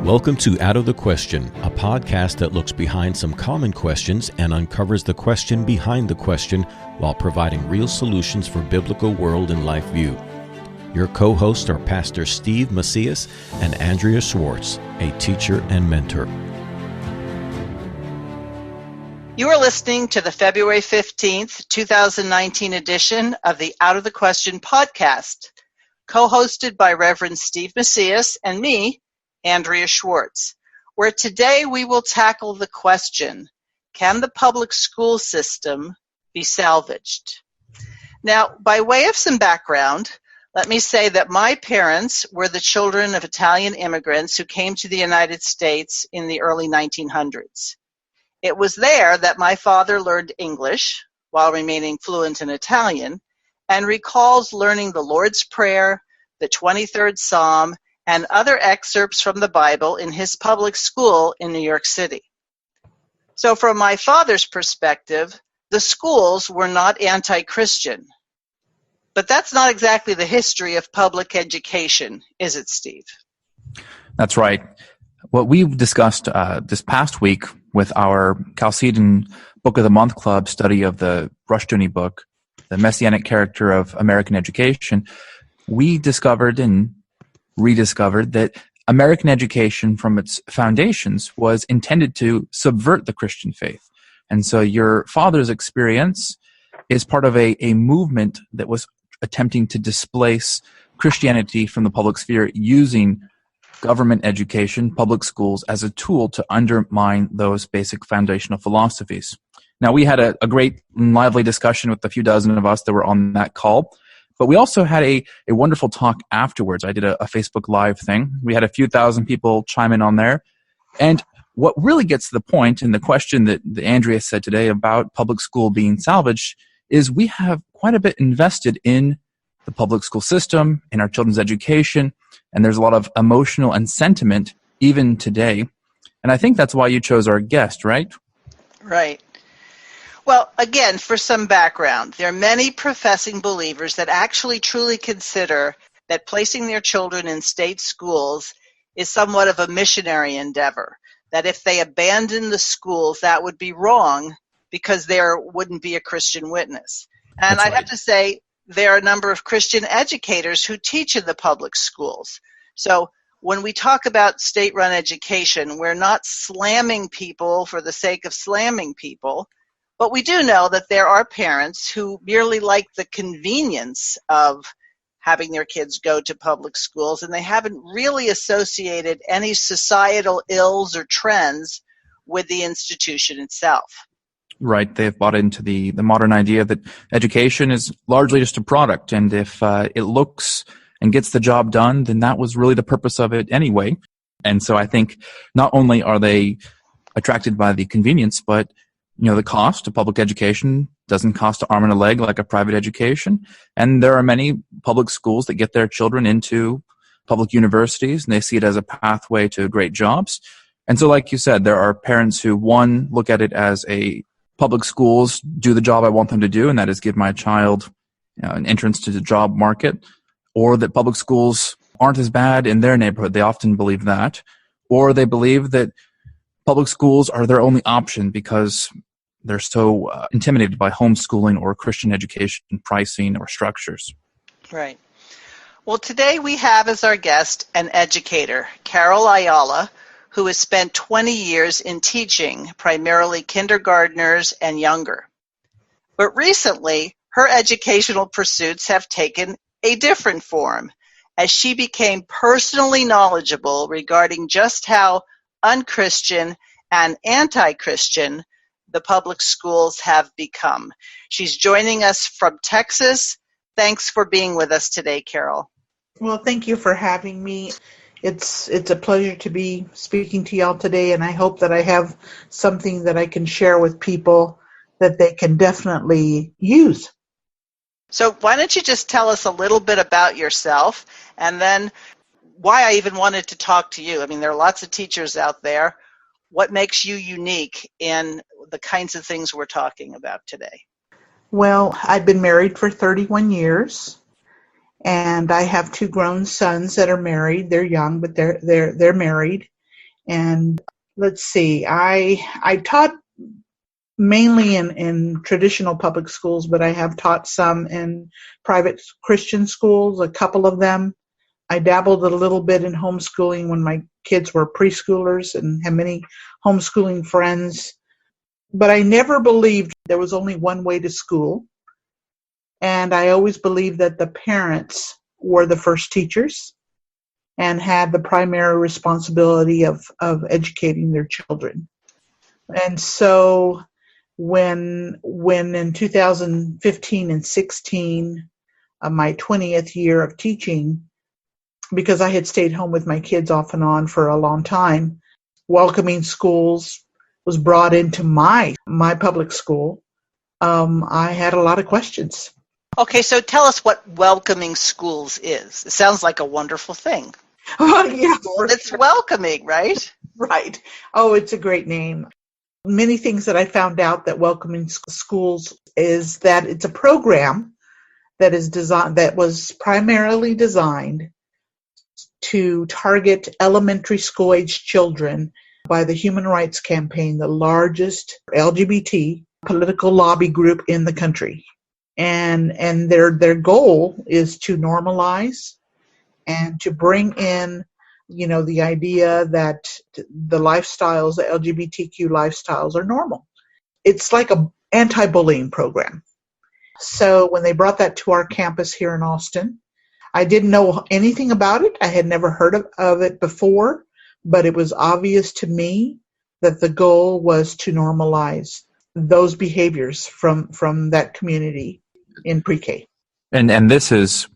Welcome to Out of the Question, a podcast that looks behind some common questions and uncovers the question behind the question while providing real solutions for biblical world and life view. Your co-hosts are Pastor Steve Macias and Andrea Schwartz, a teacher and mentor. You are listening to the February 15th, 2019 edition of the Out of the Question podcast, co-hosted by Reverend Steve Macias and me, Andrea Schwartz, where today we will tackle the question, can the public school system be salvaged? Now, by way of some background, let me say that my parents were the children of Italian immigrants who came to the United States in the early 1900s. It was there that my father learned English while remaining fluent in Italian and recalls learning the Lord's Prayer, the 23rd Psalm, and other excerpts from the Bible in his public school in New York City. So from my father's perspective, the schools were not anti-Christian. But that's not exactly the history of public education, is it, Steve? That's right. What we've discussed this past week with our Chalcedon Book of the Month Club study of the Rushdoony book, The Messianic Character of American Education, we discovered and rediscovered that American education from its foundations was intended to subvert the Christian faith. And so your father's experience is part of a movement that was attempting to displace Christianity from the public sphere using government education, public schools, as a tool to undermine those basic foundational philosophies. Now, we had a great and lively discussion with the few dozen of us that were on that call, but we also had a wonderful talk afterwards. I did a Facebook Live thing. We had a few thousand people chime in on there. And what really gets to the point, and the question that Andrea said today about public school being salvaged, is we have quite a bit invested in the public school system, in our children's education, and there's a lot of emotional and sentiment even today. And I think that's why you chose our guest, right? Right. Well, again, for some background, there are many professing believers that actually truly consider that placing their children in state schools is somewhat of a missionary endeavor, that if they abandon the schools, that would be wrong because there wouldn't be a Christian witness. And I have to say, there are a number of Christian educators who teach in the public schools. So when we talk about state-run education, we're not slamming people for the sake of slamming people, but we do know that there are parents who merely like the convenience of having their kids go to public schools, and they haven't really associated any societal ills or trends with the institution itself. Right. They've bought into the modern idea that education is largely just a product, and if it looks and gets the job done, then that was really the purpose of it anyway. And so I think not only are they attracted by the convenience, but the cost of public education doesn't cost an arm and a leg like a private education. And there are many public schools that get their children into public universities, and they see it as a pathway to great jobs. And so, like you said, there are parents who, one, look at it as a public schools do the job I want them to do, and that is give my child an entrance to the job market, or that public schools aren't as bad in their neighborhood. They often believe that. Or they believe that public schools are their only option because they're so intimidated by homeschooling or Christian education pricing or structures. Right. Well, today we have as our guest an educator, Caryl Ayala, who has spent 20 years in teaching, primarily kindergartners and younger. But recently, her educational pursuits have taken a different form, as she became personally knowledgeable regarding just how unchristian and anti-Christian the public schools have become. She's joining us from Texas. Thanks for being with us today, Caryl. Well, thank you for having me. It's a pleasure to be speaking to y'all today, and I hope that I have something that I can share with people that they can definitely use. So why don't you just tell us a little bit about yourself, and then why I even wanted to talk to you. I mean, there are lots of teachers out there. What makes you unique in the kinds of things we're talking about today? Well, I've been married for 31 years. And I have two grown sons that are married. They're young, but they're married. And let's see, I taught mainly in traditional public schools, but I have taught some in private Christian schools, a couple of them. I dabbled a little bit in homeschooling when my kids were preschoolers and had many homeschooling friends. But I never believed there was only one way to school. And I always believed that the parents were the first teachers and had the primary responsibility of educating their children. And so when in 2015 and 16, my 20th year of teaching, because I had stayed home with my kids off and on for a long time, welcoming schools was brought into my public school. I had a lot of questions. Okay, so tell us what welcoming schools is. It sounds like a wonderful thing. Yeah, It's welcoming, right? right. Oh, it's a great name. Many things that I found out that welcoming schools is that it's a program that was primarily designed to target elementary school age children by the Human Rights Campaign, the largest LGBT political lobby group in the country. And their goal is to normalize and to bring in, the idea that the lifestyles, the LGBTQ lifestyles are normal. It's like a anti-bullying program. So when they brought that to our campus here in Austin, I didn't know anything about it. I had never heard of it before, but it was obvious to me that the goal was to normalize those behaviors from that community in pre-K. And this is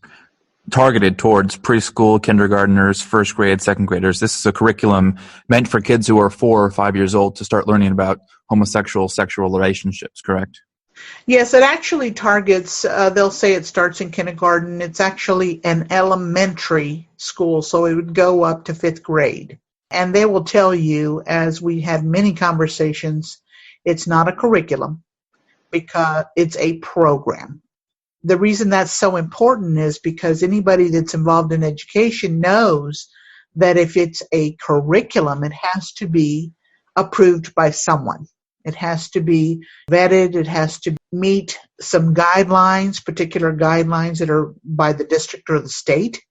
targeted towards preschool, kindergartners, first grade, second graders. This is a curriculum meant for kids who are 4 or 5 years old to start learning about homosexual sexual relationships, correct? Yes, it actually targets, they'll say it starts in kindergarten. It's actually an elementary school, so it would go up to 5th grade. And they will tell you, as we had many conversations, it's not a curriculum because it's a program. The reason that's so important is because anybody that's involved in education knows that if it's a curriculum, it has to be approved by someone. It has to be vetted. It has to meet some guidelines, particular guidelines that are by the district or the state.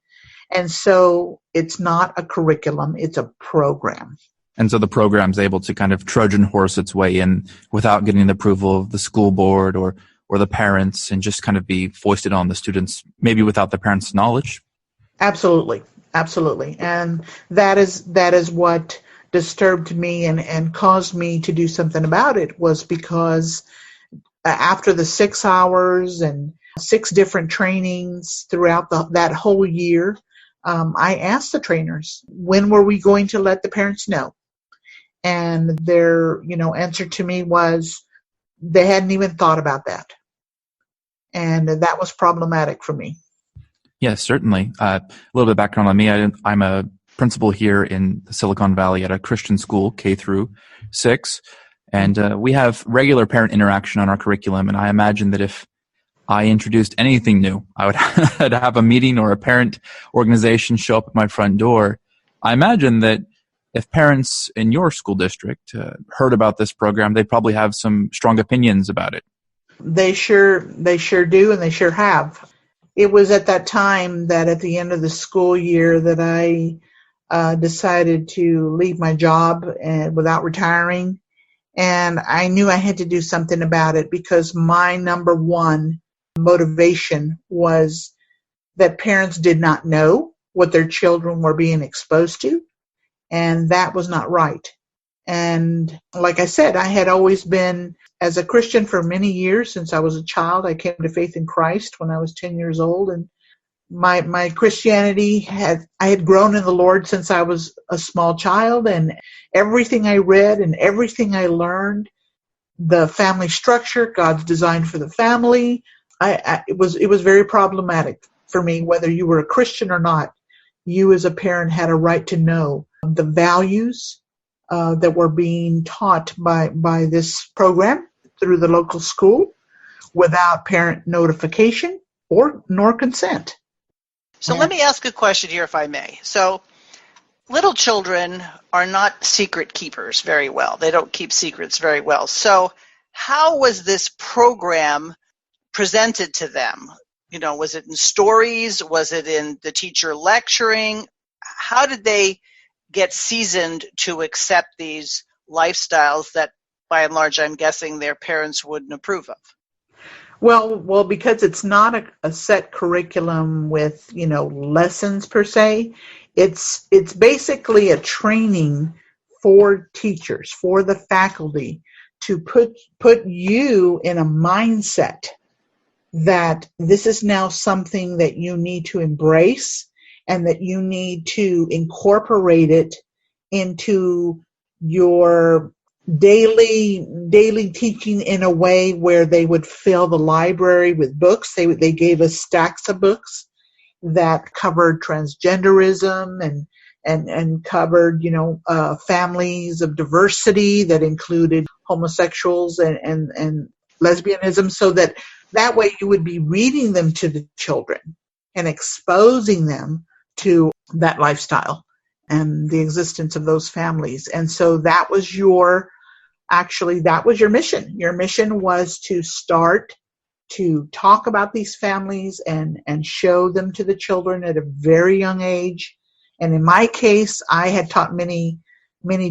And so it's not a curriculum, it's a program. And so the program's able to kind of Trojan horse its way in without getting the approval of the school board or the parents, and just kind of be foisted on the students, maybe without the parents' knowledge. Absolutely. Absolutely. And that is what disturbed me and caused me to do something about it, was because after the 6 hours and 6 different trainings throughout that whole year, I asked the trainers, when were we going to let the parents know? And their, answer to me was they hadn't even thought about that. And that was problematic for me. Yes, certainly. A little bit of background on me. I'm a principal here in the Silicon Valley at a Christian school, K through 6. And we have regular parent interaction on our curriculum. And I imagine that if I introduced anything new, I would I'd have a meeting or a parent organization show up at my front door. I imagine that if parents in your school district heard about this program, they'd probably have some strong opinions about it. They sure do, and they sure have. It was at that time that at the end of the school year that I decided to leave my job without retiring. And I knew I had to do something about it because my number one motivation was that parents did not know what their children were being exposed to. And that was not right. And like I said, I had always been, as a Christian for many years since I was a child. I came to faith in Christ when I was 10 years old. And my Christianity I had grown in the Lord since I was a small child. And everything I read and everything I learned, the family structure, God's design for the family, it was very problematic for me, whether you were a Christian or not. You as a parent had a right to know the values that were being taught by this program through the local school without parent notification nor consent. So let me ask a question here, if I may. So Little children are not secret keepers very well. They don't keep secrets very well. So how was this program presented to them? Was it in stories? Was it in the teacher lecturing? How did they get seasoned to accept these lifestyles that, by and large, I'm guessing their parents wouldn't approve of? Well, because it's not a set curriculum with, lessons per se. It's basically a training for teachers, for the faculty, to put you in a mindset that this is now something that you need to embrace and that you need to incorporate it into your daily teaching in a way where they would fill the library with books. They gave us stacks of books that covered transgenderism and covered families of diversity that included homosexuals and lesbianism, so that way you would be reading them to the children and exposing them to that lifestyle and the existence of those families. And so that was your mission. Your mission was to start to talk about these families and show them to the children at a very young age. And in my case, I had taught many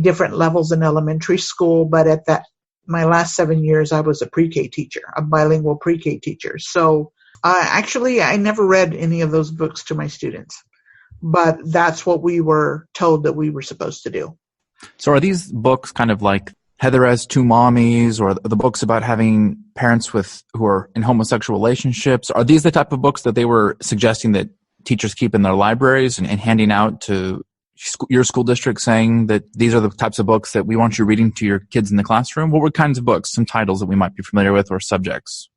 different levels in elementary school, but at my last 7 years, I was a pre-K teacher, a bilingual pre-K teacher. So I never read any of those books to my students, but that's what we were told that we were supposed to do. So are these books kind of like Heather Has Two Mommies, or the books about having parents who are in homosexual relationships? Are these the type of books that they were suggesting that teachers keep in their libraries and handing out to your school district, saying that these are the types of books that we want you reading to your kids in the classroom? What were kinds of books, some titles that we might be familiar with, or subjects?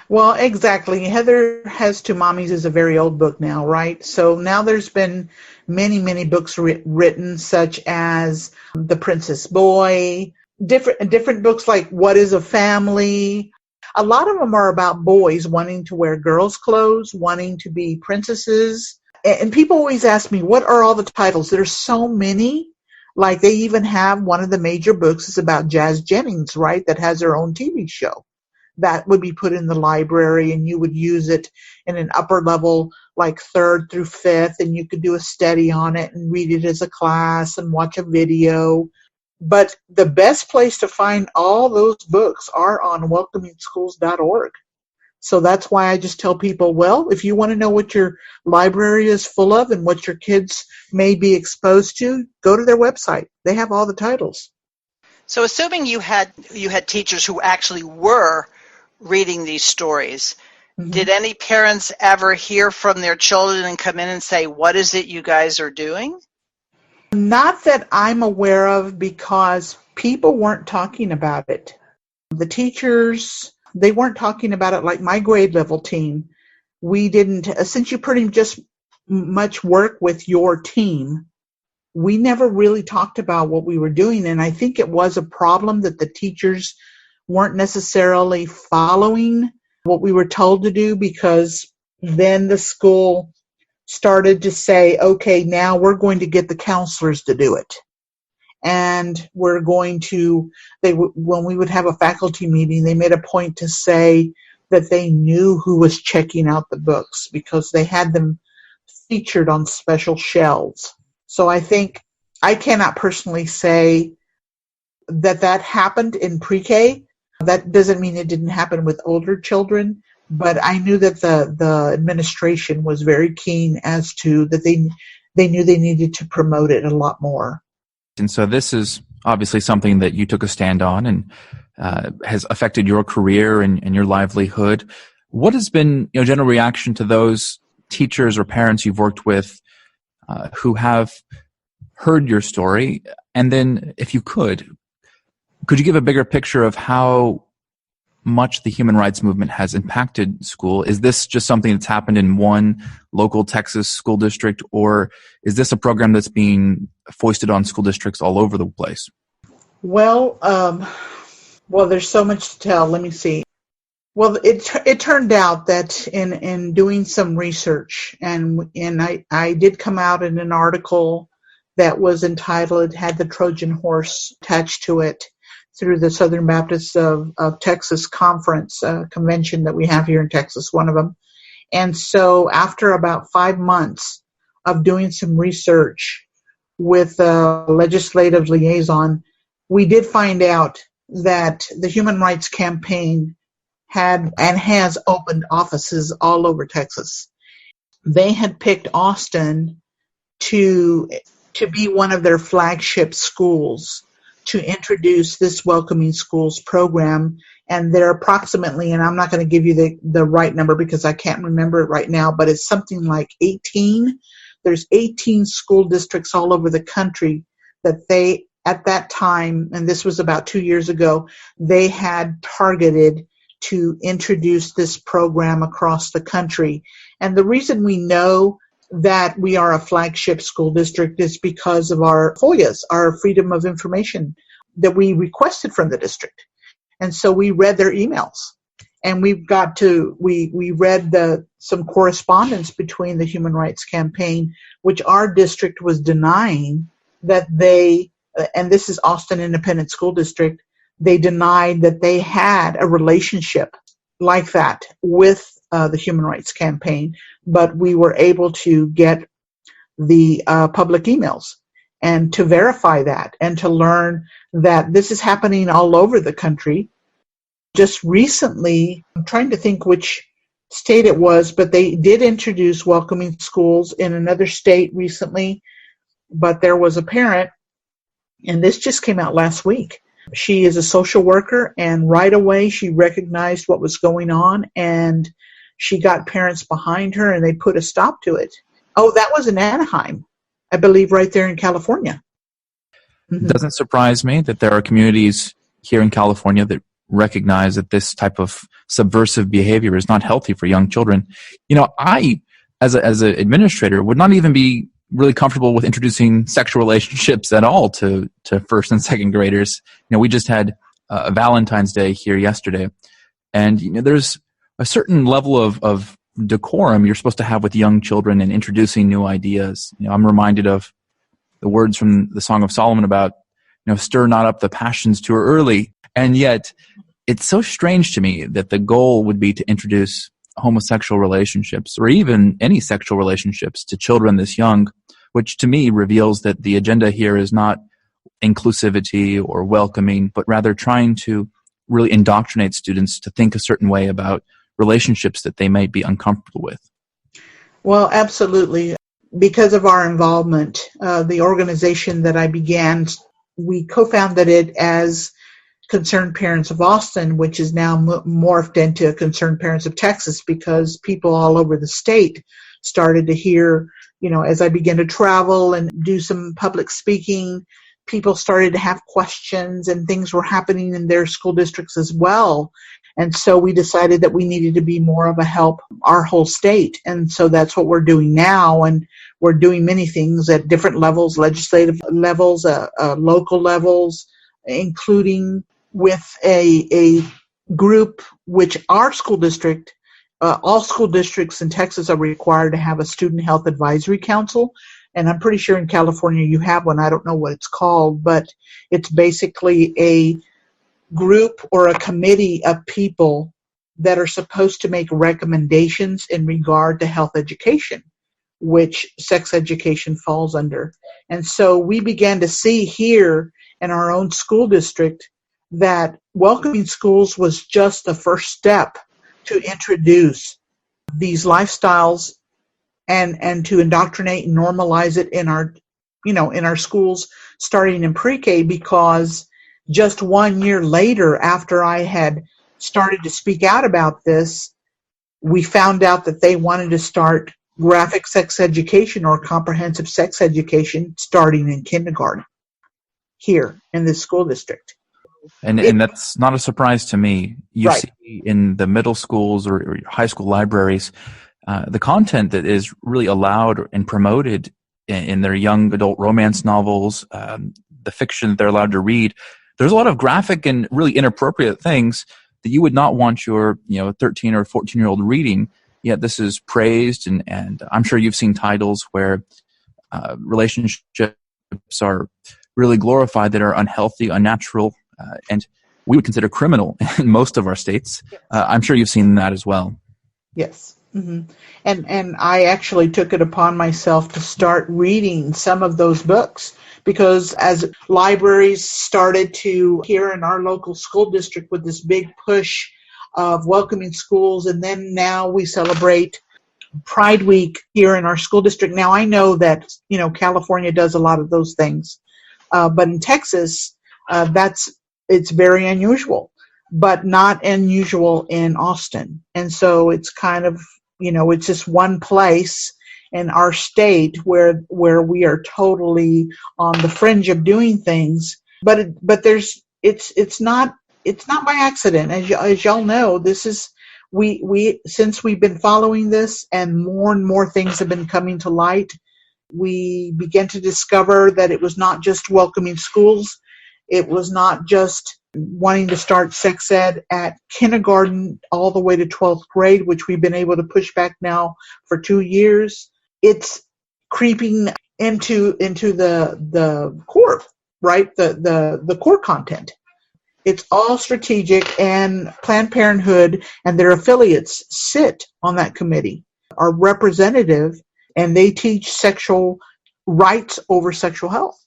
Well, exactly. Heather Has Two Mommies is a very old book now, right? So now there's been many books written, such as The Princess Boy, different books like What is a Family? A lot of them are about boys wanting to wear girls' clothes, wanting to be princesses. And people always ask me, what are all the titles? There's so many. Like they even have one of the major books is about Jazz Jennings, right? That has her own TV show. That would be put in the library and you would use it in an upper level, like 3rd through 5th, and you could do a study on it and read it as a class and watch a video. But the best place to find all those books are on welcomingschools.org. So that's why I just tell people, well, if you want to know what your library is full of and what your kids may be exposed to, go to their website. They have all the titles. So assuming you had teachers who actually were reading these stories, mm-hmm. Did any parents ever hear from their children and come in and say, what is it you guys are doing? Not that I'm aware of, because people weren't talking about it. The teachers, they weren't talking about it like my grade level team. We didn't, since you pretty just much work with your team, we never really talked about what we were doing. And I think it was a problem that the teachers weren't necessarily following what we were told to do, because then the school started to say, okay, now we're going to get the counselors to do it. And we're going to, when we would have a faculty meeting, they made a point to say that they knew who was checking out the books because they had them featured on special shelves. So I think I cannot personally say that happened in pre-K. That doesn't mean it didn't happen with older children, but I knew that the administration was very keen as to that they knew they needed to promote it a lot more. And so this is obviously something that you took a stand on and has affected your career and your livelihood. What has been general reaction to those teachers or parents you've worked with who have heard your story? And then if you could you give a bigger picture of how much the human rights movement has impacted school? Is this just something that's happened in one local Texas school district, or is this a program that's being foisted on school districts all over the place? Well, there's so much to tell. Let me see. Well, it turned out that in doing some research, and I did come out in an article that was entitled, it had the Trojan horse attached to it through the Southern Baptists of Texas Conference convention that we have here in Texas, one of them. And so after about 5 months of doing some research with a legislative liaison, we did find out that the Human Rights Campaign had and has opened offices all over Texas. They had picked Austin to be one of their flagship schools to introduce this Welcoming Schools program. And they're approximately, and I'm not going to give you the right number because I can't remember it right now, but it's something like 18. There's 18 school districts all over the country that they, at that time, and this was about 2 years ago, they had targeted to introduce this program across the country. And the reason we know that we are a flagship school district is because of our FOIAs, our Freedom of Information, that we requested from the district. And so we read their emails, and we read some correspondence between the Human Rights Campaign, which our district was denying that they, and this is Austin Independent School District, they denied that they had a relationship like that with the Human Rights Campaign, but we were able to get the public emails and to verify that and to learn that this is happening all over the country. Just recently, I'm trying to think which state it was, but they did introduce Welcoming Schools in another state recently, but there was a parent, and this just came out last week. She is a social worker, and right away she recognized what was going on, and she got parents behind her, and they put a stop to it. Oh, that was in Anaheim, I believe, right there in California. Mm-hmm. It doesn't surprise me that there are communities here in California that recognize that this type of subversive behavior is not healthy for young children. You know, I, as an administrator, would not even be really comfortable with introducing sexual relationships at all to first and second graders. You know, we just had a Valentine's Day here yesterday, and you know, there's a certain level of decorum you're supposed to have with young children in introducing new ideas. You know, I'm reminded of the words from the Song of Solomon about, you know, stir not up the passions too early. And yet, it's so strange to me that the goal would be to introduce homosexual relationships or even any sexual relationships to children this young, which to me reveals that the agenda here is not inclusivity or welcoming, but rather trying to really indoctrinate students to think a certain way about relationships that they might be uncomfortable with. Well, absolutely. Because of our involvement, the organization that I began, we co-founded it as Concerned Parents of Austin, which is now morphed into Concerned Parents of Texas, because people all over the state started to hear, you know, as I began to travel and do some public speaking, people started to have questions and things were happening in their school districts as well. And so we decided that we needed to be more of a help our whole state. And so that's what we're doing now. And we're doing many things at different levels, legislative levels, local levels, including with a group which our school district, all school districts in Texas are required to have a student health advisory council. And I'm pretty sure in California you have one. I don't know what it's called, but it's basically a group or a committee of people that are supposed to make recommendations in regard to health education, which sex education falls under. And so we began to see here in our own school district that Welcoming Schools was just the first step to introduce these lifestyles and to indoctrinate and normalize it in our, you know, in our schools starting in pre-K, because just 1 year later, after I had started to speak out about this, we found out that they wanted to start graphic sex education or comprehensive sex education starting in kindergarten here in this school district. And that's not a surprise to me. You right. see in the middle schools or high school libraries, the content that is really allowed and promoted in their young adult romance novels, the fiction that they're allowed to read. There's a lot of graphic and really inappropriate things that you would not want your 13 or 14-year-old reading. Yet this is praised, and I'm sure you've seen titles where relationship are really glorified that are unhealthy, unnatural, and we would consider criminal in most of our states. I'm sure you've seen that as well. Yes. Mm-hmm. And I actually took it upon myself to start reading some of those books, because as libraries started to, here in our local school district, with this big push of welcoming schools, and then now we celebrate Pride Week here in our school district. Now I know that, California does a lot of those things, but in Texas, it's very unusual, but not unusual in Austin. And so it's kind of, it's just one place in our state where we are totally on the fringe of doing things. But it's not by accident. As y'all know, this is, we since we've been following this and more things have been coming to light, we began to discover that it was not just welcoming schools. It was not just wanting to start sex ed at kindergarten all the way to 12th grade, which we've been able to push back now for 2 years. It's creeping into the core, right? The core content. It's all strategic, and Planned Parenthood and their affiliates sit on that committee, are representative, and they teach sexual rights over sexual health.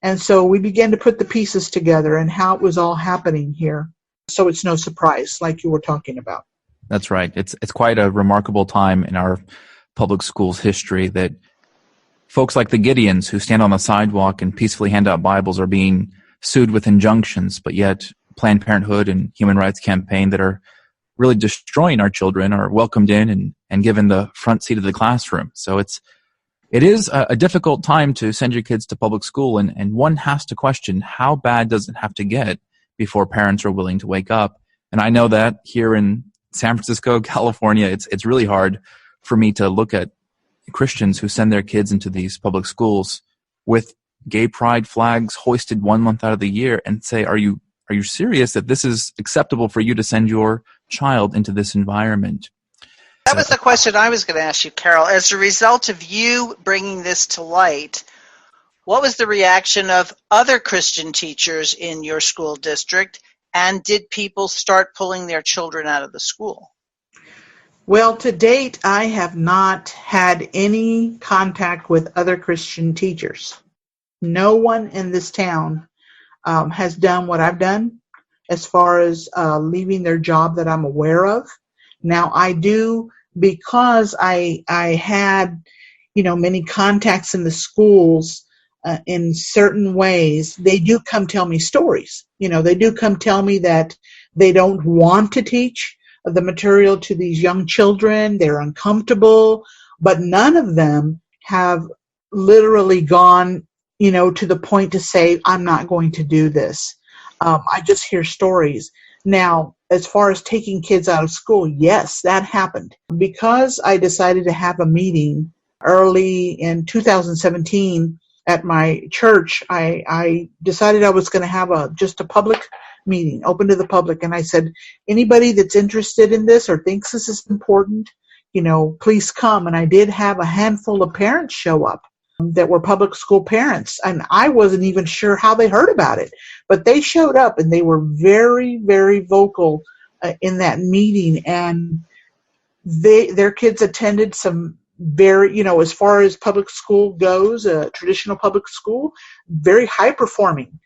And so we began to put the pieces together and how it was all happening here. So it's no surprise, like you were talking about. That's right. It's quite a remarkable time in our public schools history that folks like the Gideons, who stand on the sidewalk and peacefully hand out Bibles, are being sued with injunctions, but yet Planned Parenthood and Human Rights Campaign that are really destroying our children are welcomed in and given the front seat of the classroom. So it is a difficult time to send your kids to public school, and one has to question, how bad does it have to get before parents are willing to wake up? And I know that here in San Francisco, California, it's really hard for me to look at Christians who send their kids into these public schools with gay pride flags hoisted 1 month out of the year and say, are you serious that this is acceptable for you to send your child into this environment? That was the question I was going to ask you, Caryl. As a result of you bringing this to light, what was the reaction of other Christian teachers in your school district, and did people start pulling their children out of the school? Well, to date, I have not had any contact with other Christian teachers. No one in this town has done what I've done as far as leaving their job that I'm aware of. Now, I do, because I had, many contacts in the schools in certain ways. They do come tell me stories. They do come tell me that they don't want to teach the material to these young children. They're uncomfortable, but none of them have literally gone, to the point to say, I'm not going to do this. I just hear stories. Now, as far as taking kids out of school, yes, that happened. Because I decided to have a meeting early in 2017 at my church, I decided I was going to have just a public meeting, open to the public. And I said, anybody that's interested in this or thinks this is important, please come. And I did have a handful of parents show up that were public school parents. And I wasn't even sure how they heard about it, but they showed up and they were very, very vocal in that meeting. And their kids attended some very, as far as public school goes, traditional public school, very high performing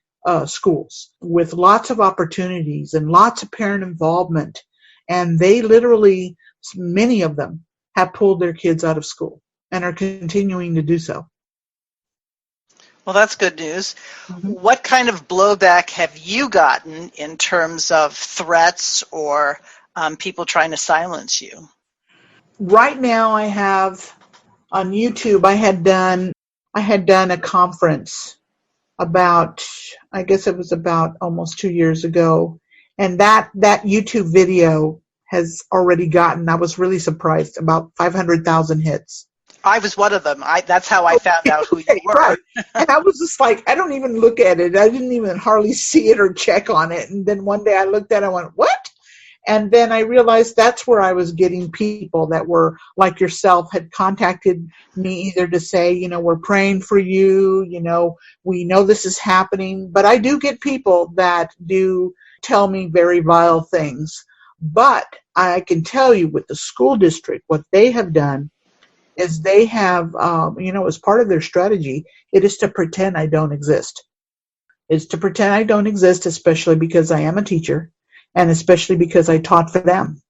schools with lots of opportunities and lots of parent involvement. And they literally, many of them have pulled their kids out of school and are continuing to do so. Well, that's good news. Mm-hmm. What kind of blowback have you gotten in terms of threats or people trying to silence you? Right now I have on YouTube, I had done a conference about, I guess it was about almost 2 years ago. And that YouTube video has already gotten, I was really surprised, about 500,000 hits. I was one of them. That's how I found out who you were. Right. And I was just like, I don't even look at it. I didn't even hardly see it or check on it. And then one day I looked at it and I went, what? And then I realized that's where I was getting people that were like yourself, had contacted me either to say, we're praying for you, we know this is happening. But I do get people that do tell me very vile things. But I can tell you with the school district, what they have done is they have, as part of their strategy, it is to pretend I don't exist. It's to pretend I don't exist, especially because I am a teacher and especially because I taught for them.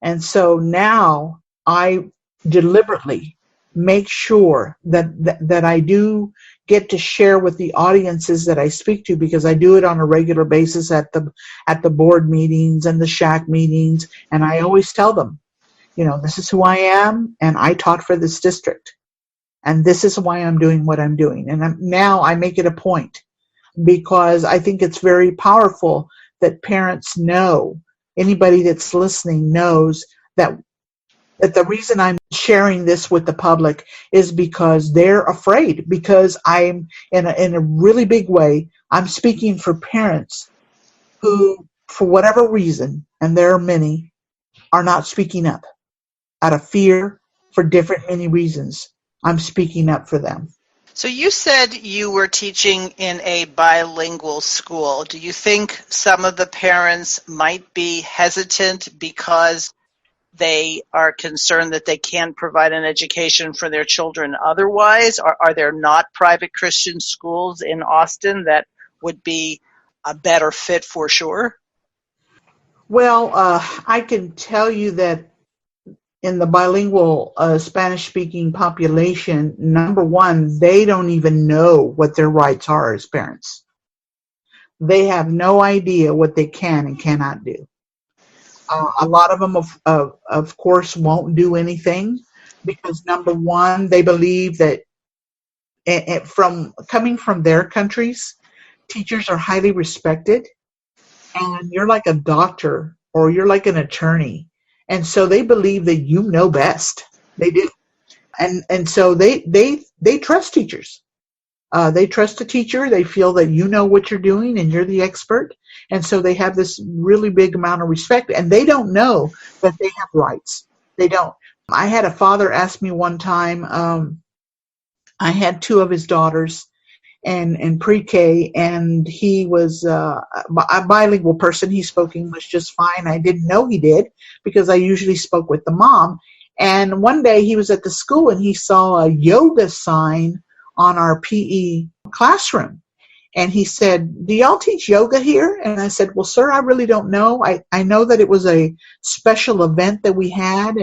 And so now I deliberately make sure that I do get to share with the audiences that I speak to, because I do it on a regular basis at the board meetings and the shack meetings. And I always tell them, this is who I am, and I taught for this district. And this is why I'm doing what I'm doing. And now I make it a point, because I think it's very powerful that parents know, anybody that's listening knows that the reason I'm sharing this with the public is because they're afraid, because I'm in a really big way, I'm speaking for parents who, for whatever reason, and there are many, are not speaking up out of fear for many reasons. I'm speaking up for them. So you said you were teaching in a bilingual school. Do you think some of the parents might be hesitant because they are concerned that they can't provide an education for their children otherwise? Are there not private Christian schools in Austin that would be a better fit for sure? Well, I can tell you that in the bilingual Spanish-speaking population, number one, they don't even know what their rights are as parents. They have no idea what they can and cannot do. A lot of them, of course, won't do anything because, number one, they believe that coming from their countries, teachers are highly respected, and you're like a doctor or you're like an attorney. And so they believe that you know best. They do. And so they trust teachers. They trust a teacher. They feel that you know what you're doing and you're the expert. And so they have this really big amount of respect. And they don't know that they have rights. They don't. I had a father ask me one time, I had two of his daughters in pre-K, and he was a bilingual person. He spoke English just fine. I didn't know he did because I usually spoke with the mom. And one day he was at the school and he saw a yoga sign on our PE classroom. And he said, "Do y'all teach yoga here?" And I said, "Well, sir, I really don't know. I know that it was a special event that we had,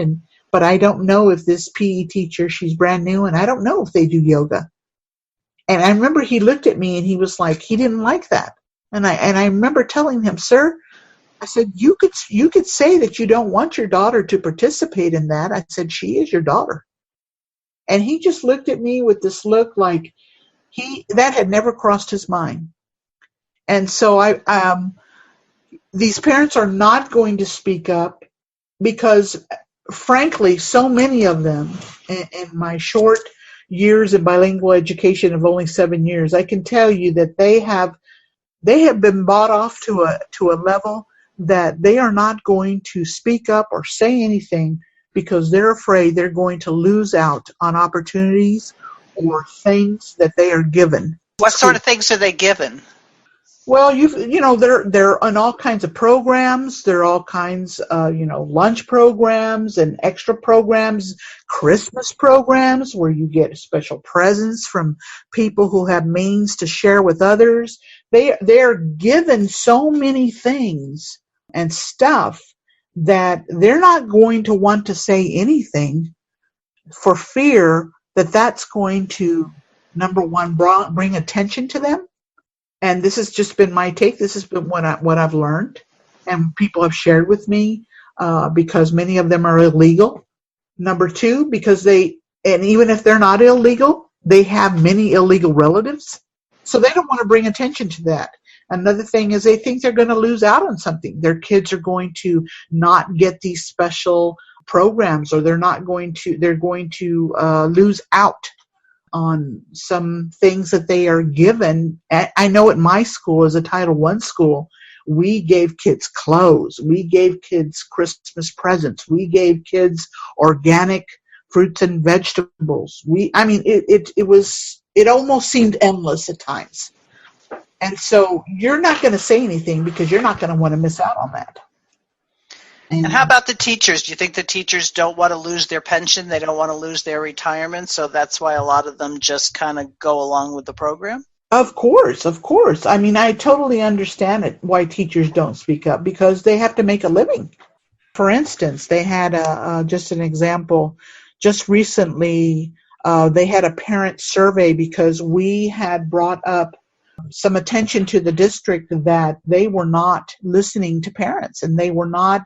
but I don't know if this PE teacher, she's brand new, and I don't know if they do yoga." And I remember he looked at me and he was like, he didn't like that. And I remember telling him, "Sir," I said, you could say that you don't want your daughter to participate in that. I said, "She is your daughter." And he just looked at me with this look like that had never crossed his mind. And so these parents are not going to speak up because, frankly, so many of them in my short years in bilingual education of only 7 years, I can tell you that they have been bought off to a level that they are not going to speak up or say anything because they're afraid they're going to lose out on opportunities or things that they are given. What sort of things are they given? Well, they're on all kinds of programs. There are all kinds, lunch programs and extra programs, Christmas programs where you get special presents from people who have means to share with others. They're given so many things and stuff that they're not going to want to say anything for fear that that's going to, number one, bring attention to them. And this has just been my take. This has been what I've learned, and people have shared with me because many of them are illegal. Number two, because and even if they're not illegal, they have many illegal relatives, so they don't want to bring attention to that. Another thing is they think they're going to lose out on something. Their kids are going to not get these special programs, or they're going to lose out on some things that they are given. I know at my school, as a Title I school, We gave kids clothes. We gave kids Christmas presents. We gave kids organic fruits and vegetables. It almost seemed endless at times. And so you're not going to say anything because you're not going to want to miss out on that. And how about the teachers? Do you think the teachers don't want to lose their pension? They don't want to lose their retirement, so that's why a lot of them just kind of go along with the program? Of course. I mean, I totally understand it, why teachers don't speak up, because they have to make a living. For instance, they had just an example. Just recently, they had a parent survey because we had brought up some attention to the district that they were not listening to parents and they were not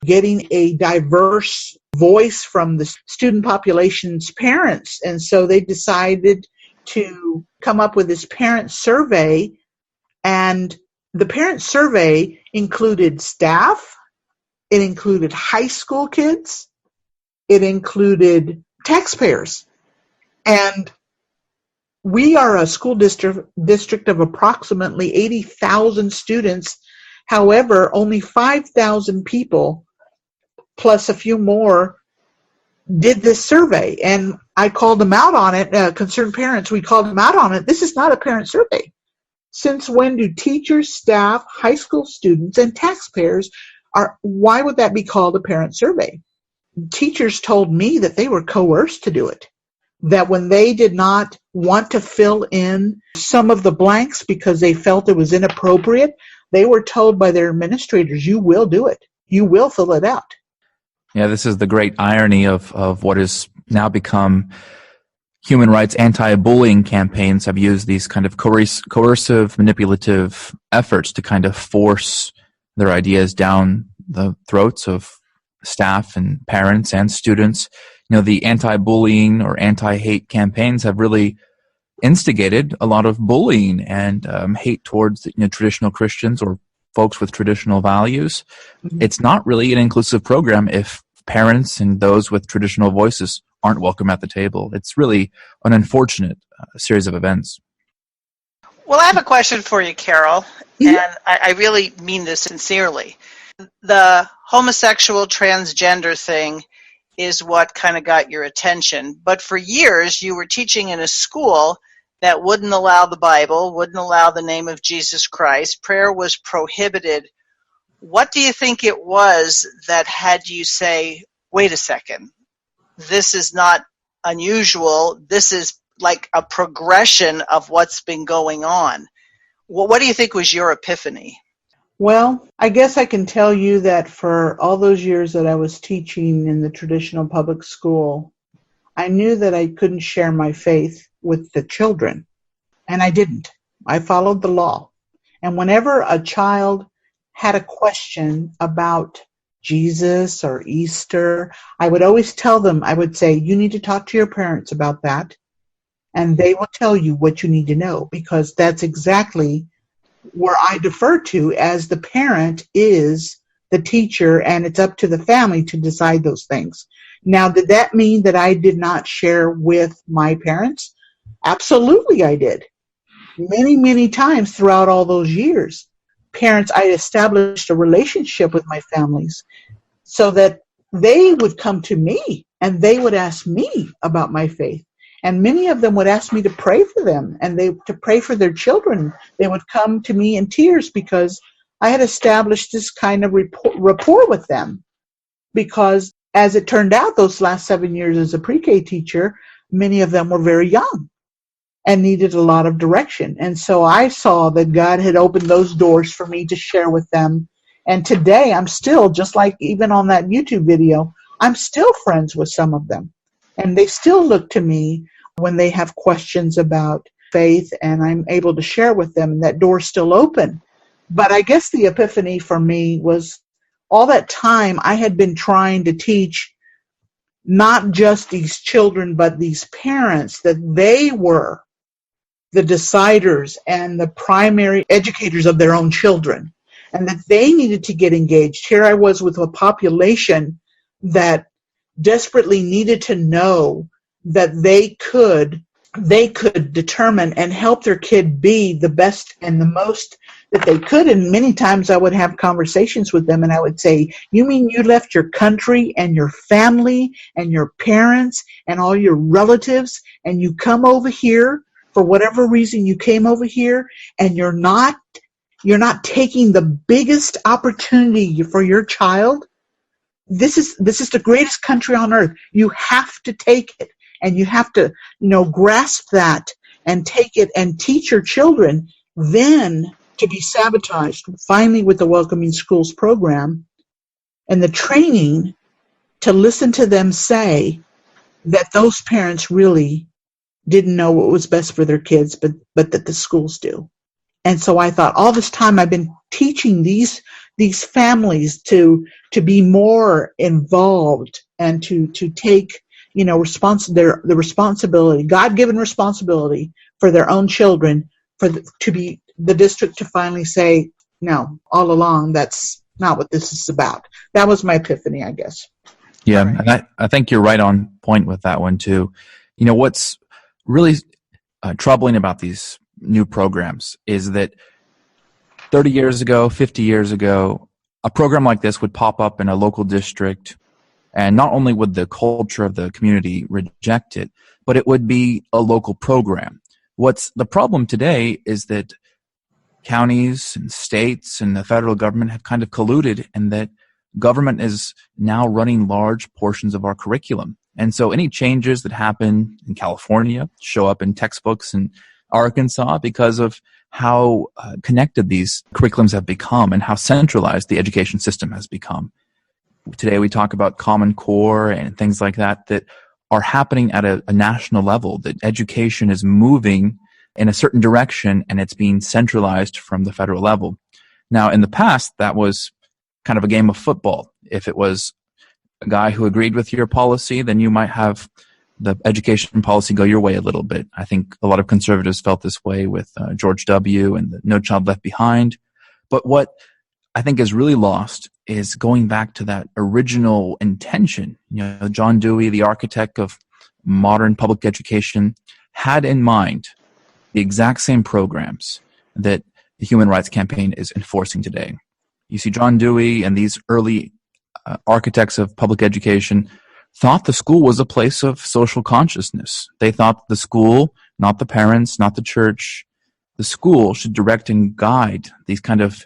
getting a diverse voice from the student population's parents. And so they decided to come up with this parent survey, and the parent survey included staff, it included high school kids, it included taxpayers. And we are a school district of approximately 80,000 students. However, only 5,000 people, plus a few more, did this survey. And I called them out on it, concerned parents, we called them out on it. This is not a parent survey. Since when do teachers, staff, high school students, and taxpayers why would that be called a parent survey? Teachers told me that they were coerced to do it. That when they did not want to fill in some of the blanks because they felt it was inappropriate, they were told by their administrators, you will do it. You will fill it out. Yeah, this is the great irony of what has now become human rights anti-bullying campaigns have used these kind of coercive, manipulative efforts to kind of force their ideas down the throats of staff and parents and students. You know, the anti-bullying or anti-hate campaigns have really instigated a lot of bullying and hate towards traditional Christians or folks with traditional values. Mm-hmm. It's not really an inclusive program if parents and those with traditional voices aren't welcome at the table. It's really an unfortunate series of events. Well, I have a question for you, Caryl, and I really mean this sincerely. The homosexual transgender thing is what kind of got your attention. But for years, you were teaching in a school that wouldn't allow the Bible, wouldn't allow the name of Jesus Christ. Prayer was prohibited. What do you think it was that had you say, wait a second, this is not unusual, this is like a progression of what's been going on? What do you think was your epiphany? Well, I guess I can tell you that for all those years that I was teaching in the traditional public school, I knew that I couldn't share my faith with the children, and I didn't. I followed the law. And whenever a child had a question about Jesus or Easter, I would always tell them, I would say, you need to talk to your parents about that, and they will tell you what you need to know, because that's exactly where I defer to, as the parent is the teacher, and it's up to the family to decide those things. Now, did that mean that I did not share with my parents? Absolutely I did. Many, many times throughout all those years, I established a relationship with my families so that they would come to me and they would ask me about my faith. And many of them would ask me to pray for them and to pray for their children. They would come to me in tears because I had established this kind of rapport with them. Because as it turned out, those last 7 years as a pre-K teacher, many of them were very young and needed a lot of direction. And so I saw that God had opened those doors for me to share with them. And today I'm still, just like even on that YouTube video, I'm still friends with some of them. And they still look to me when they have questions about faith, and I'm able to share with them, and that door's still open. But I guess the epiphany for me was all that time I had been trying to teach not just these children, but these parents, that they were the deciders and the primary educators of their own children, and that they needed to get engaged. Here I was with a population that desperately needed to know that they could they could determine and help their kid be the best and the most that they could. And many times I would have conversations with them and I would say, you mean you left your country and your family and your parents and all your relatives and you come over here for whatever reason you came over here and you're not taking the biggest opportunity for your child? This is the greatest country on earth. You have to take it. And you have to, grasp that and take it and teach your children then to be sabotaged, finally with the Welcoming Schools program and the training to listen to them say that those parents really didn't know what was best for their kids, but that the schools do. And so I thought all this time I've been teaching these families to be more involved and to take the responsibility, God-given responsibility for their own children, to be the district to finally say, no, all along, that's not what this is about. That was my epiphany, I guess. Yeah, right. And I think you're right on point with that one, too. What's really troubling about these new programs is that 30 years ago, 50 years ago, a program like this would pop up in a local district. And not only would the culture of the community reject it, but it would be a local program. What's the problem today is that counties and states and the federal government have kind of colluded, and that government is now running large portions of our curriculum. And so any changes that happen in California show up in textbooks in Arkansas because of how connected these curriculums have become and how centralized the education system has become. Today we talk about Common Core and things like that are happening at a national level, that education is moving in a certain direction and it's being centralized from the federal level. Now, in the past, that was kind of a game of football. If it was a guy who agreed with your policy, then you might have the education policy go your way a little bit. I think a lot of conservatives felt this way with George W. and the No Child Left Behind. But what I think is really lost is going back to that original intention. John Dewey, the architect of modern public education, had in mind the exact same programs that the Human Rights Campaign is enforcing today. You see, John Dewey and these early architects of public education thought the school was a place of social consciousness. They thought the school, not the parents, not the church, the school should direct and guide these kind of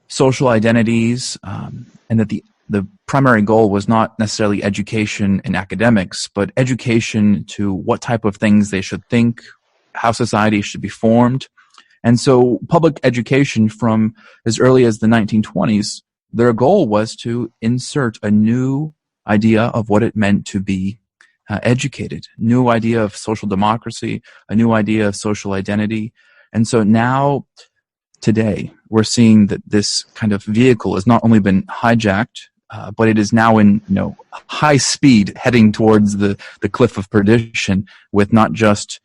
social identities, and that the primary goal was not necessarily education in academics, but education to what type of things they should think, how society should be formed. And so public education from as early as the 1920s, their goal was to insert a new idea of what it meant to be educated, new idea of social democracy, a new idea of social identity. And so now, today, we're seeing that this kind of vehicle has not only been hijacked, but it is now in high speed heading towards the cliff of perdition, with not just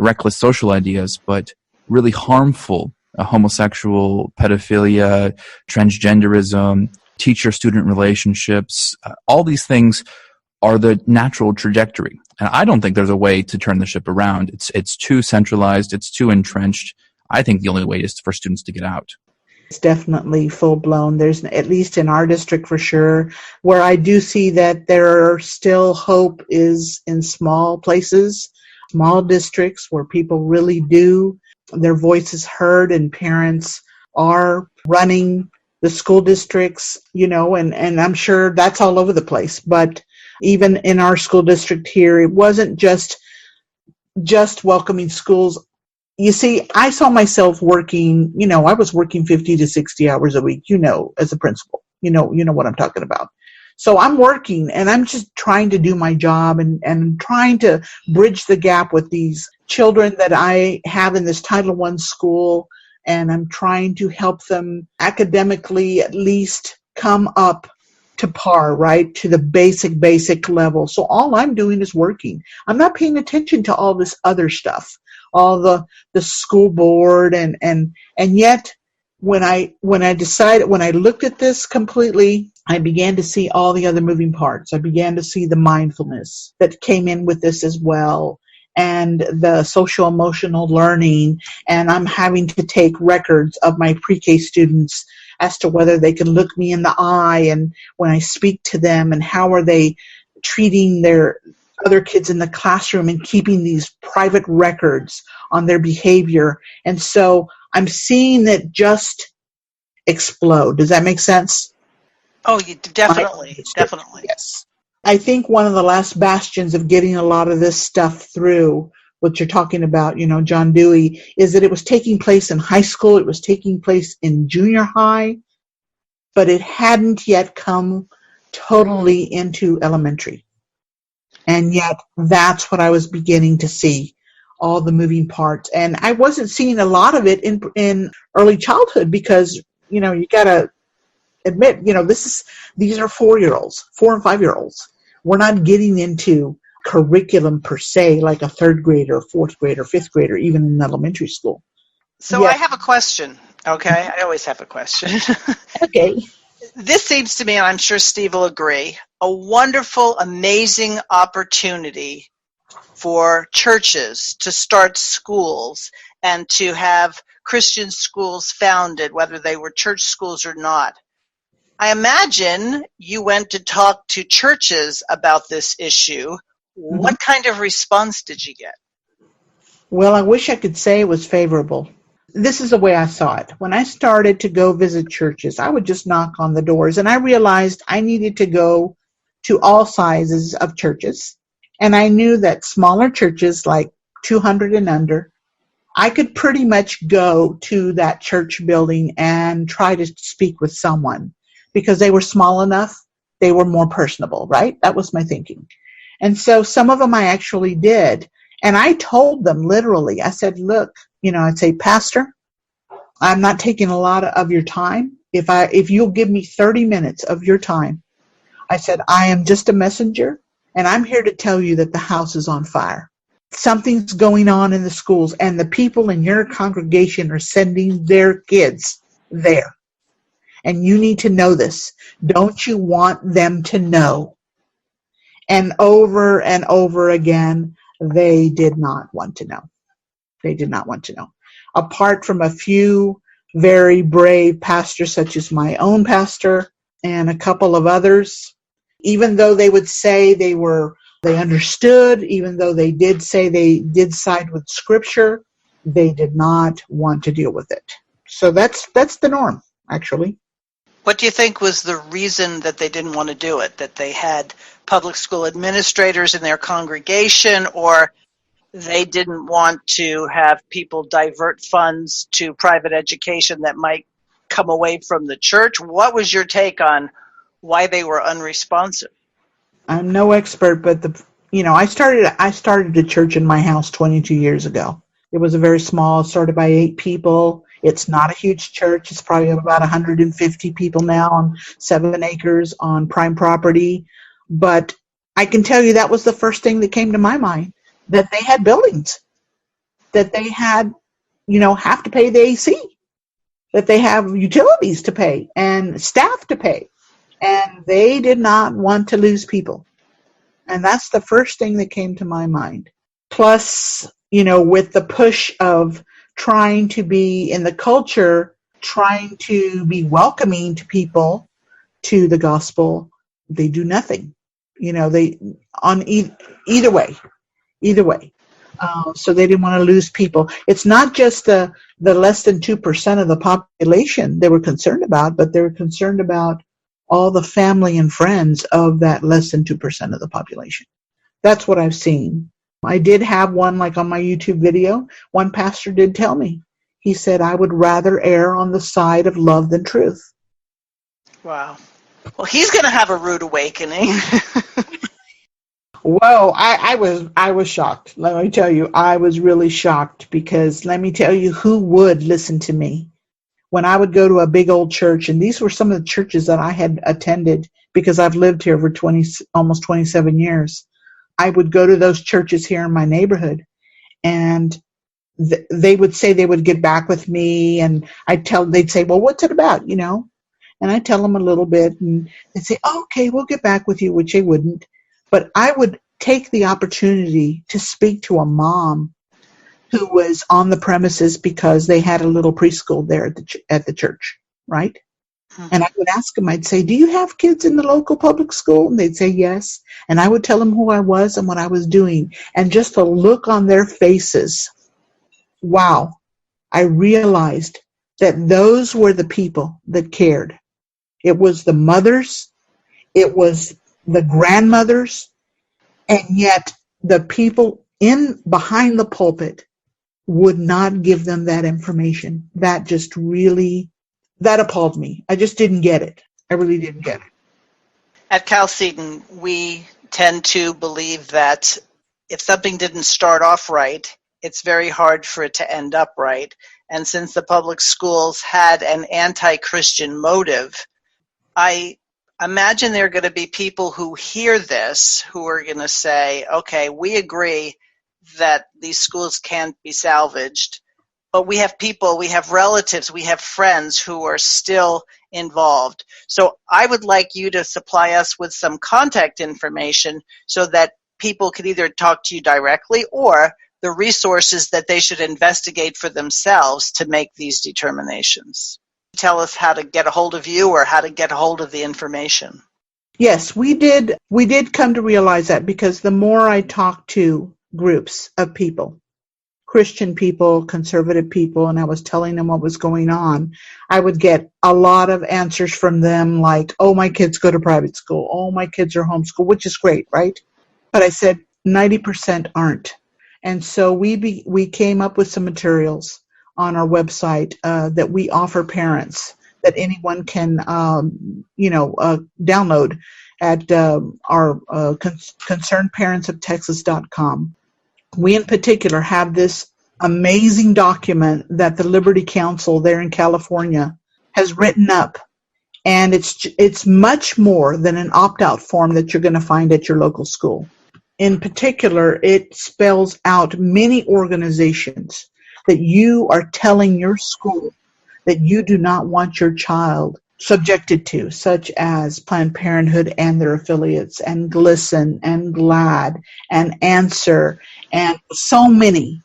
reckless social ideas, but really harmful homosexual, pedophilia, transgenderism, teacher-student relationships. All these things are the natural trajectory. And I don't think there's a way to turn the ship around. It's too centralized. It's too entrenched. I think the only way is for students to get out. It's definitely full-blown. There's, at least in our district for sure, where I do see that there are still hope is in small places, small districts where people really do, their voices heard, and parents are running the school districts, and I'm sure that's all over the place. But even in our school district here, it wasn't just welcoming schools. You see, I saw myself working, I was working 50 to 60 hours a week, as a principal, you know what I'm talking about. So I'm working and I'm just trying to do my job and trying to bridge the gap with these children that I have in this Title I school. And I'm trying to help them academically at least come up to par, right? To the basic level. So all I'm doing is working. I'm not paying attention to all this other stuff, all the school board and yet when I looked at this completely, I began to see all the other moving parts. I began to see the mindfulness that came in with this as well. and the social emotional learning, and I'm having to take records of my pre-K students as to whether they can look me in the eye and when I speak to them, and how are they treating their other kids in the classroom, and keeping these private records on their behavior. And so I'm seeing it just explode. Does that make sense? Oh, you definitely. Yes. I think one of the last bastions of getting a lot of this stuff through, what you're talking about, John Dewey, is that it was taking place in high school, it was taking place in junior high, but it hadn't yet come totally into elementary. And yet that's what I was beginning to see, all the moving parts. And I wasn't seeing a lot of it in early childhood because, you got to admit, these are 4-year-olds, 4 and 5-year-olds. We're not getting into curriculum per se, like a third grader, fourth grader, fifth grader, even in elementary school. So I have a question, okay? I always have a question. Okay. This seems to me, and I'm sure Steve will agree, a wonderful, amazing opportunity for churches to start schools and to have Christian schools founded, whether they were church schools or not. I imagine you went to talk to churches about this issue. Mm-hmm. What kind of response did you get? Well, I wish I could say it was favorable. This is the way I saw it. When I started to go visit churches, I would just knock on the doors, and I realized I needed to go to all sizes of churches. And I knew that smaller churches, like 200 and under, I could pretty much go to that church building and try to speak with someone because they were small enough, they were more personable, right? That was my thinking. And so some of them I actually did. And I told them literally, I said, look, I'd say, Pastor, I'm not taking a lot of your time. If you'll give me 30 minutes of your time, I said, I am just a messenger, and I'm here to tell you that the house is on fire. Something's going on in the schools, and the people in your congregation are sending their kids there. And you need to know this. Don't you want them to know? And over again, they did not want to know. They did not want to know. Apart from a few very brave pastors, such as my own pastor and a couple of others, even though they would say they understood, even though they did say they did side with Scripture, they did not want to deal with it. So that's the norm, actually. What do you think was the reason that they didn't want to do it? That they had public school administrators in their congregation, or they didn't want to have people divert funds to private education that might come away from the church? What was your take on why they were unresponsive? I'm no expert, but I started a church in my house 22 years ago. It was a very small, started by 8 people. It's not a huge church. It's probably about 150 people now on 7 acres on prime property. But I can tell you that was the first thing that came to my mind, that they had buildings, that they had, have to pay the AC, that they have utilities to pay and staff to pay. And they did not want to lose people. And that's the first thing that came to my mind. Plus, with the push of trying to be in the culture, trying to be welcoming to people to the gospel, they do nothing. They on either way. So they didn't want to lose people. It's not just the less than 2% of the population they were concerned about, but they were concerned about all the family and friends of that less than 2% of the population. That's what I've seen. I did have one, like on my YouTube video, one pastor did tell me. He said, I would rather err on the side of love than truth. Wow. Well, he's going to have a rude awakening. Whoa, I was shocked. Let me tell you, I was really shocked because let me tell you who would listen to me. When I would go to a big old church, and these were some of the churches that I had attended because I've lived here for almost 27 years. I would go to those churches here in my neighborhood, and they would say they would get back with me, and they'd say, well, what's it about, And I'd tell them a little bit, and they'd say, oh, okay, we'll get back with you, which they wouldn't. But I would take the opportunity to speak to a mom who was on the premises because they had a little preschool there at the church, right? And I would ask them, I'd say, do you have kids in the local public school? And they'd say yes. And I would tell them who I was and what I was doing. And just the look on their faces, wow, I realized that those were the people that cared. It was the mothers, it was the grandmothers, and yet the people behind the pulpit would not give them that information. That just really, that appalled me. I just didn't get it. I really didn't get it. At Chalcedon, we tend to believe that if something didn't start off right, it's very hard for it to end up right. And since the public schools had an anti-Christian motive, I imagine there are going to be people who hear this who are going to say, okay, we agree that these schools can't be salvaged, but we have people, we have relatives, we have friends who are still involved. So I would like you to supply us with some contact information so that people can either talk to you directly or the resources that they should investigate for themselves to make these determinations. Tell us how to get a hold of you or how to get a hold of the information. Yes, we did come to realize that because the more I talked to groups of people, Christian people, conservative people, and I was telling them what was going on, I would get a lot of answers from them like, oh, my kids go to private school. Oh, my kids are homeschooled, which is great, right? But I said 90% aren't. And so we came up with some materials on our website that we offer parents that anyone can, download at our concernedparentsoftexas.com. We in particular have this amazing document that the Liberty Council there in California has written up. And it's much more than an opt-out form that you're going to find at your local school. In particular, it spells out many organizations that you are telling your school that you do not want your child subjected to, such as Planned Parenthood and their affiliates, and GLSEN, and GLAAD, and Answer, and so many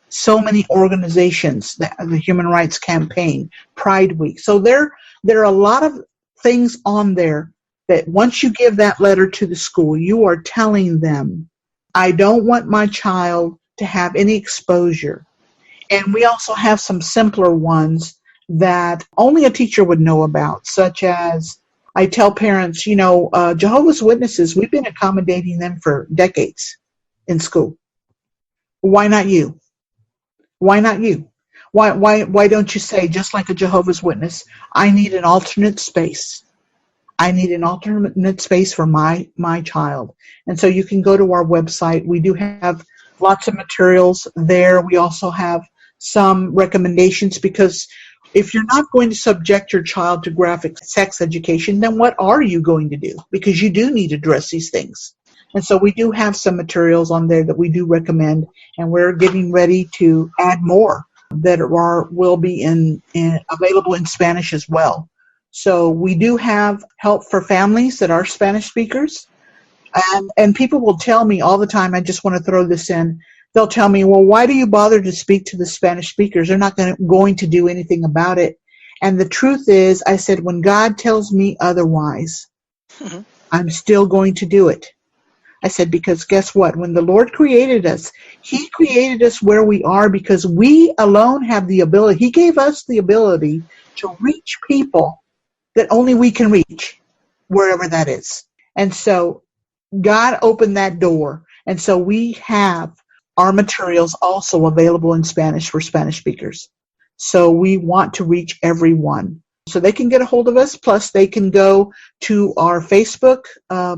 organizations, the Human Rights Campaign, Pride Week. So there are a lot of things on there that once you give that letter to the school, you are telling them, I don't want my child to have any exposure. And we also have some simpler ones that only a teacher would know about, such as I tell parents, Jehovah's Witnesses, we've been accommodating them for decades in school. Why not you? Why not you? Why don't you say, just like a Jehovah's Witness, I need an alternate space. I need an alternate space for my child. And so you can go to our website. We do have lots of materials there. We also have some recommendations, because if you're not going to subject your child to graphic sex education, then what are you going to do? Because you do need to address these things. And so we do have some materials on there that we do recommend, and we're getting ready to add more that will be available in Spanish as well. So we do have help for families that are Spanish speakers. And people will tell me all the time, I just want to throw this in, they'll tell me, well, why do you bother to speak to the Spanish speakers? They're not going to do anything about it. And the truth is, I said, when God tells me otherwise, I'm still going to do it. I said, because guess what? When the Lord created us, He created us where we are because we alone have the ability. He gave us the ability to reach people that only we can reach, wherever that is. And so God opened that door. And so we have our materials also available in Spanish for Spanish speakers. So we want to reach everyone. So they can get a hold of us, plus they can go to our Facebook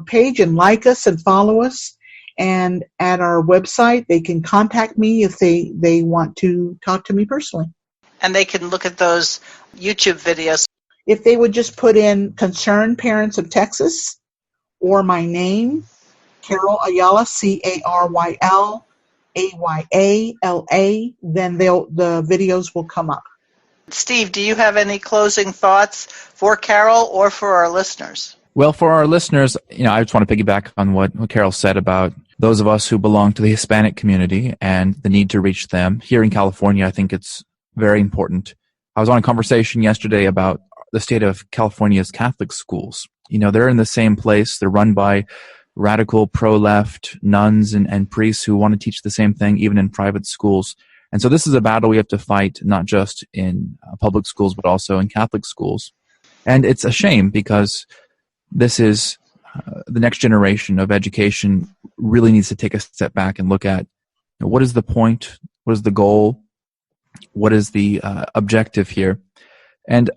page and like us and follow us. And at our website, they can contact me if they want to talk to me personally. And they can look at those YouTube videos. If they would just put in Concerned Parents of Texas or my name, Caryl Ayala, CaryLAYALA, then the videos will come up. Steve, do you have any closing thoughts for Caryl or for our listeners? Well, for our listeners, I just want to piggyback on what Caryl said about those of us who belong to the Hispanic community and the need to reach them. Here in California, I think it's very important. I was on a conversation yesterday about the state of California's Catholic schools. They're in the same place. They're run by radical pro-left nuns and priests who want to teach the same thing, even in private schools. And so this is a battle we have to fight, not just in public schools, but also in Catholic schools. And it's a shame because this is the next generation of education really needs to take a step back and look at what is the point, what is the goal, what is the objective here. And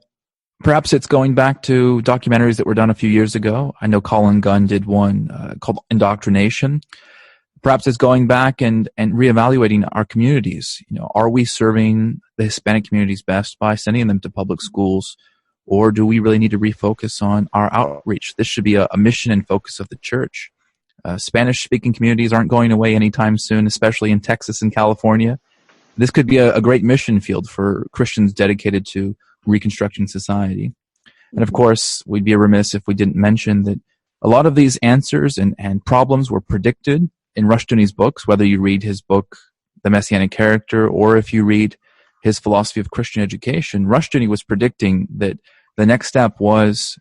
perhaps it's going back to documentaries that were done a few years ago. I know Colin Gunn did one called Indoctrination. Perhaps it's going back and reevaluating our communities. Are we serving the Hispanic communities best by sending them to public schools? Or do we really need to refocus on our outreach? This should be a mission and focus of the church. Spanish-speaking communities aren't going away anytime soon, especially in Texas and California. This could be a great mission field for Christians dedicated to reconstructing society. And of course, we'd be remiss if we didn't mention that a lot of these answers and problems were predicted in Rushdoony's books, whether you read his book, The Messianic Character, or if you read his philosophy of Christian education. Rushdoony was predicting that the next step was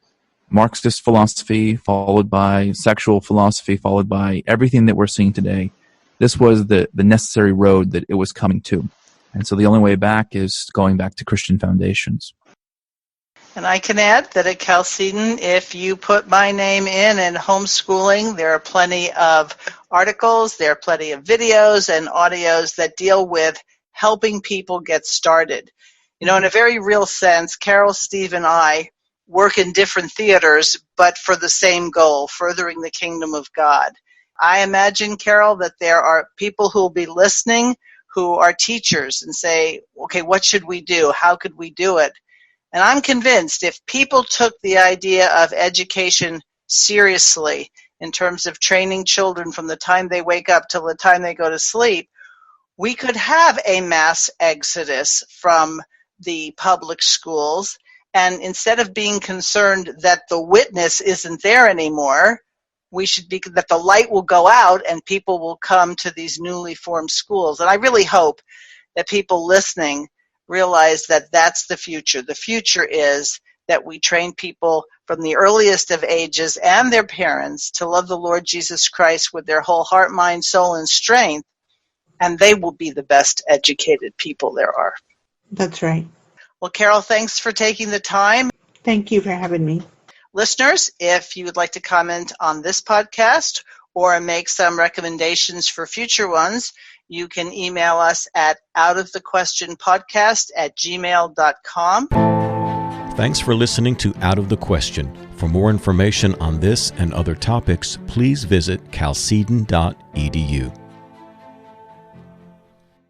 Marxist philosophy, followed by sexual philosophy, followed by everything that we're seeing today. This was the necessary road that it was coming to. And so the only way back is going back to Christian foundations. And I can add that at Chalcedon, if you put my name in homeschooling, there are plenty of articles, there are plenty of videos and audios that deal with helping people get started. In a very real sense, Caryl, Steve, and I work in different theaters, but for the same goal, furthering the kingdom of God. I imagine, Caryl, that there are people who will be listening who are teachers and say, okay, what should we do? How could we do it? And I'm convinced if people took the idea of education seriously in terms of training children from the time they wake up till the time they go to sleep, we could have a mass exodus from the public schools. And instead of being concerned that the witness isn't there anymore, we should be that the light will go out and people will come to these newly formed schools. And I really hope that people listening realize that that's the future. The future is that we train people from the earliest of ages and their parents to love the Lord Jesus Christ with their whole heart, mind, soul, and strength, and they will be the best educated people there are. That's right. Well, Caryl, thanks for taking the time. Thank you for having me. Listeners, if you would like to comment on this podcast or make some recommendations for future ones, you can email us at outofthequestionpodcast@gmail.com. Thanks for listening to Out of the Question. For more information on this and other topics, please visit chalcedon.edu.